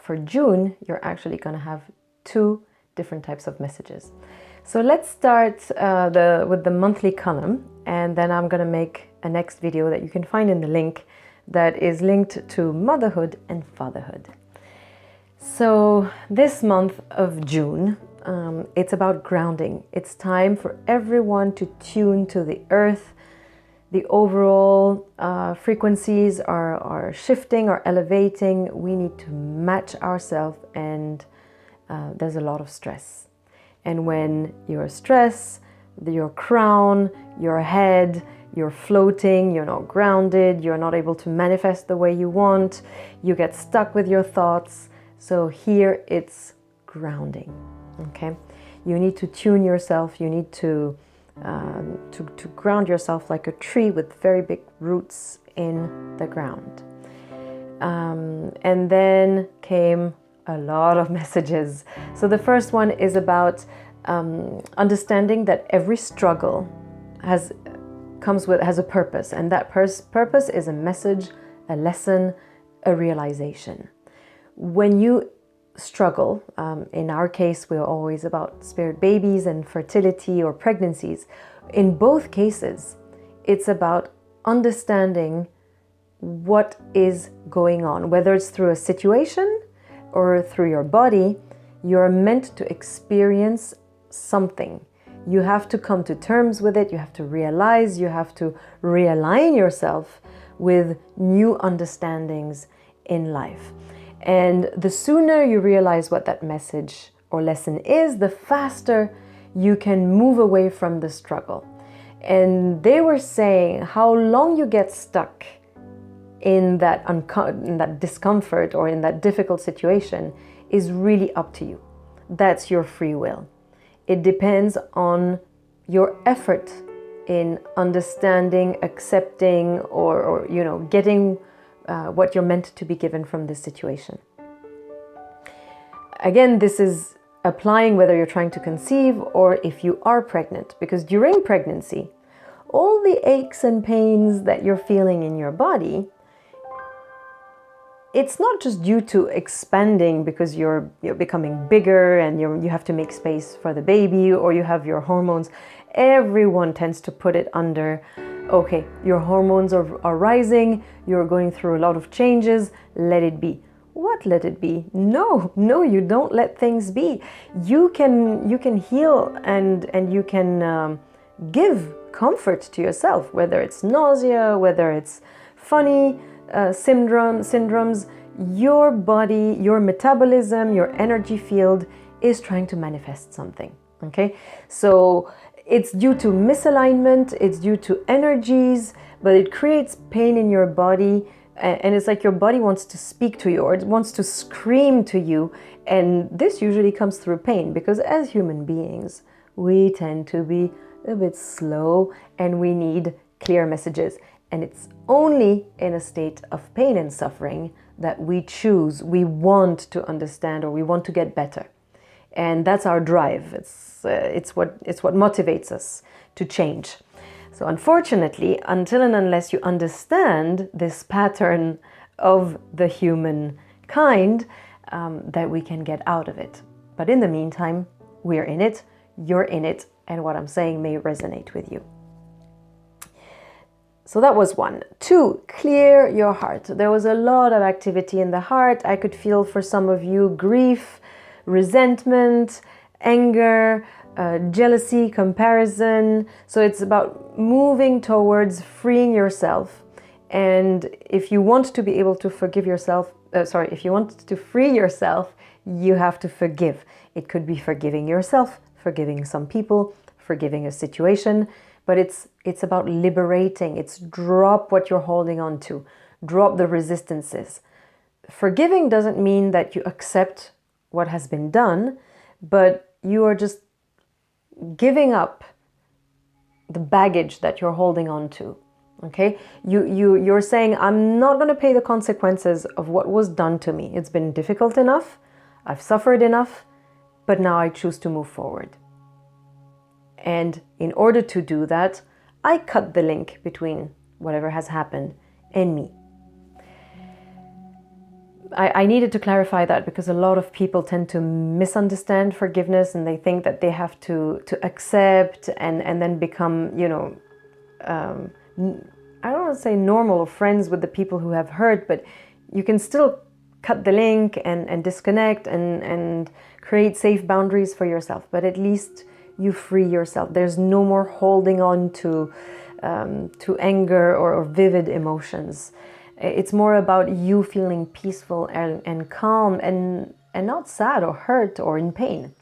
for June, you're actually going to have 2 different types of messages. So let's start with the monthly column, and then I'm going to make a next video that you can find in the link that is linked to motherhood and fatherhood. So this month of June, it's about grounding. It's time for everyone to tune to the earth. The overall frequencies are shifting, are elevating. We need to match ourselves, and there's a lot of stress. And when you're stressed, your crown, your head, you're floating, you're not grounded, you're not able to manifest the way you want, you get stuck with your thoughts. So here it's grounding, okay? You need to tune yourself, you need to ground yourself like a tree with very big roots in the ground. And then came a lot of messages. So the first one is about understanding that every struggle has a purpose, and that purpose is a message, a lesson, a realization. When you struggle, in our case, we're always about spirit babies and fertility or pregnancies. In both cases, it's about understanding what is going on, whether it's through a situation or through your body. You're meant to experience something. You have to come to terms with it. You have to realize, you have to realign yourself with new understandings in life. And the sooner you realize what that message or lesson is, the faster you can move away from the struggle. And they were saying how long you get stuck in that discomfort or in that difficult situation is really up to you. That's your free will. It depends on your effort in understanding, accepting, or getting what you're meant to be given from this situation. Again, this is applying whether you're trying to conceive or if you are pregnant, because during pregnancy, all the aches and pains that you're feeling in your body, it's not just due to expanding because you're becoming bigger and you have to make space for the baby, or you have your hormones. Everyone tends to put it under, okay, your hormones are rising, you're going through a lot of changes, let it be. What let it be? No, you don't let things be. You can heal and you can give comfort to yourself, whether it's nausea, whether it's funny syndromes. Your body, your metabolism, your energy field is trying to manifest something, okay? So it's due to misalignment, it's due to energies, but it creates pain in your body, and it's like your body wants to speak to you, or it wants to scream to you, and this usually comes through pain, because as human beings, we tend to be a bit slow and we need clear messages. And it's only in a state of pain and suffering that we want to understand, or we want to get better. And that's our drive. It's what motivates us to change. So unfortunately, until and unless you understand this pattern of the human kind, that we can get out of it. But in the meantime, we're in it, you're in it, and what I'm saying may resonate with you. So that was 1. 2, clear your heart. There was a lot of activity in the heart. I could feel for some of you grief, resentment, anger, jealousy, comparison. So it's about moving towards freeing yourself. And if you want to be able to forgive yourself, if you want to free yourself, you have to forgive. It could be forgiving yourself, forgiving some people, forgiving a situation. But it's about liberating. It's drop what you're holding on to. Drop the resistances. Forgiving doesn't mean that you accept what has been done, but you are just giving up the baggage that you're holding on to. Okay? You're saying, I'm not going to pay the consequences of what was done to me. It's been difficult enough. I've suffered enough, but now I choose to move forward. And in order to do that, I cut the link between whatever has happened and me. I needed to clarify that because a lot of people tend to misunderstand forgiveness, and they think that they have to accept and then become, you know, I don't want to say normal or friends with the people who have hurt, but you can still cut the link and disconnect and create safe boundaries for yourself. But at least you free yourself. There's no more holding on to anger or vivid emotions. It's more about you feeling peaceful and calm and not sad or hurt or in pain.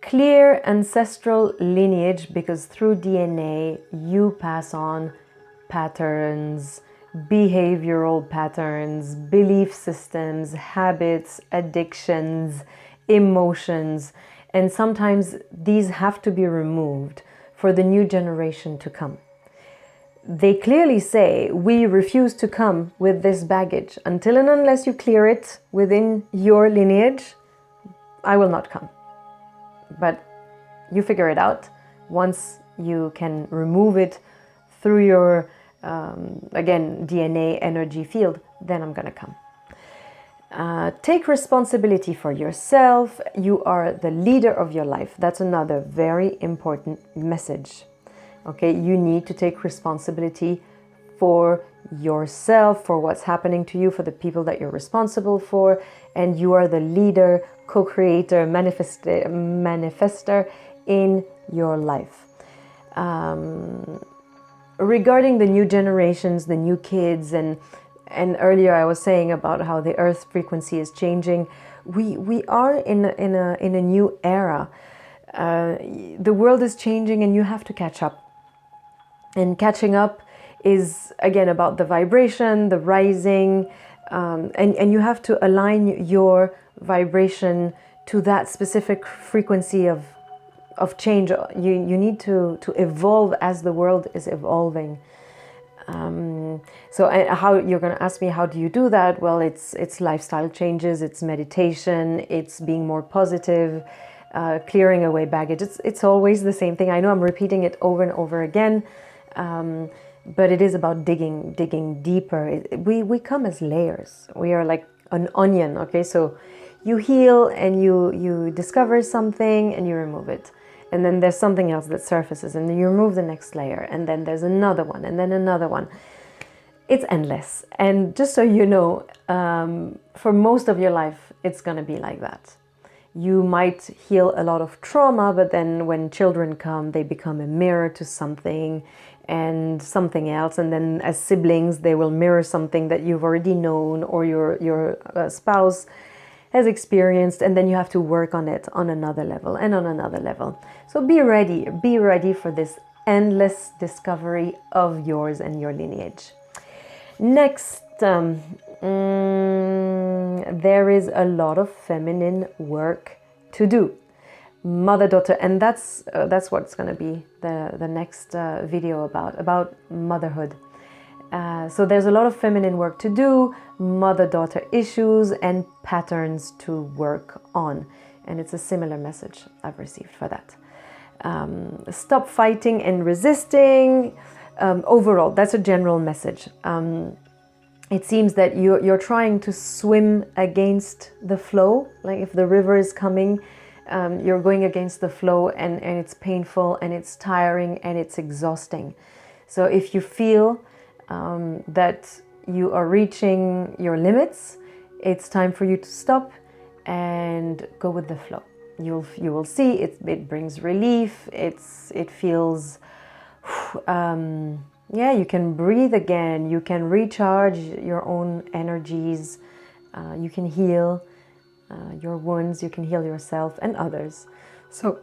Clear ancestral lineage, because through DNA you pass on patterns, behavioral patterns, belief systems, habits, addictions, emotions, and sometimes these have to be removed for the new generation to come. They clearly say, we refuse to come with this baggage. Until and unless you clear it within your lineage, I will not come. But you figure it out. Once you can remove it through your, again, DNA energy field, then I'm gonna come. Take responsibility for yourself. You are the leader of your life. That's another very important message. Okay, you need to take responsibility for yourself, for what's happening to you, for the people that you're responsible for, and you are the leader, co-creator, manifester in your life. Regarding the new generations, the new kids, and earlier I was saying about how the Earth frequency is changing. We are in a new era. The world is changing, and you have to catch up. And catching up is again about the vibration, the rising, and you have to align your vibration to that specific frequency of change. You need to evolve as the world is evolving. So how you're going to ask me, how do you do that? Well, it's lifestyle changes, it's meditation, it's being more positive, clearing away baggage. It's always the same thing. I know I'm repeating it over and over again, but it is about digging deeper. We come as layers. We are like an onion. Okay, so you heal and you discover something and you remove it. And then there's something else that surfaces, and then you remove the next layer, and then there's another one, and then another one. It's endless. And just so you know, for most of your life, it's going to be like that. You might heal a lot of trauma, but then when children come, they become a mirror to something and something else. And then as siblings, they will mirror something that you've already known or your spouse has experienced, and then you have to work on it on another level and on another level. So be ready for this endless discovery of yours and your lineage. Next, there is a lot of feminine work to do. Mother-daughter, and that's what's going to be the next video about motherhood. So there's a lot of feminine work to do, mother-daughter issues and patterns to work on. And it's a similar message I've received for that. Stop fighting and resisting. Overall, that's a general message. It seems that you're trying to swim against the flow. Like if the river is coming, you're going against the flow, and it's painful and it's tiring and it's exhausting. So if you feel that you are reaching your limits, it's time for you to stop and go with the flow. You will see it brings relief. It feels, you can breathe again. You can recharge your own energies. You can heal your wounds. You can heal yourself and others. So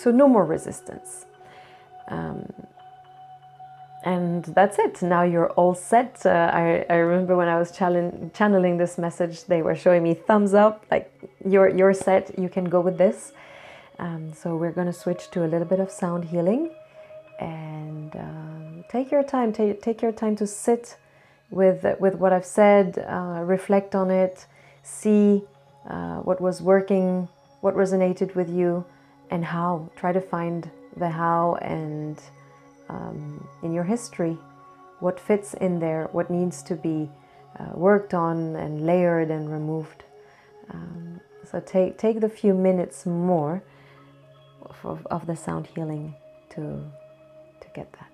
no more resistance. And that's it. Now you're all set. I remember when I was channeling this message, they were showing me thumbs up, like you're set, you can go with this. So we're going to switch to a little bit of sound healing, and take your time. Take your time to sit with what I've said, reflect on it, see what was working, what resonated with you, and how. Try to find the how and in your history, what fits in there, what needs to be worked on and layered and removed. So take the few minutes more of the sound healing to get that.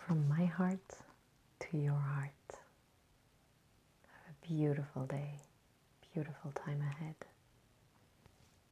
from my heart to your heart. Have a beautiful day, beautiful time ahead.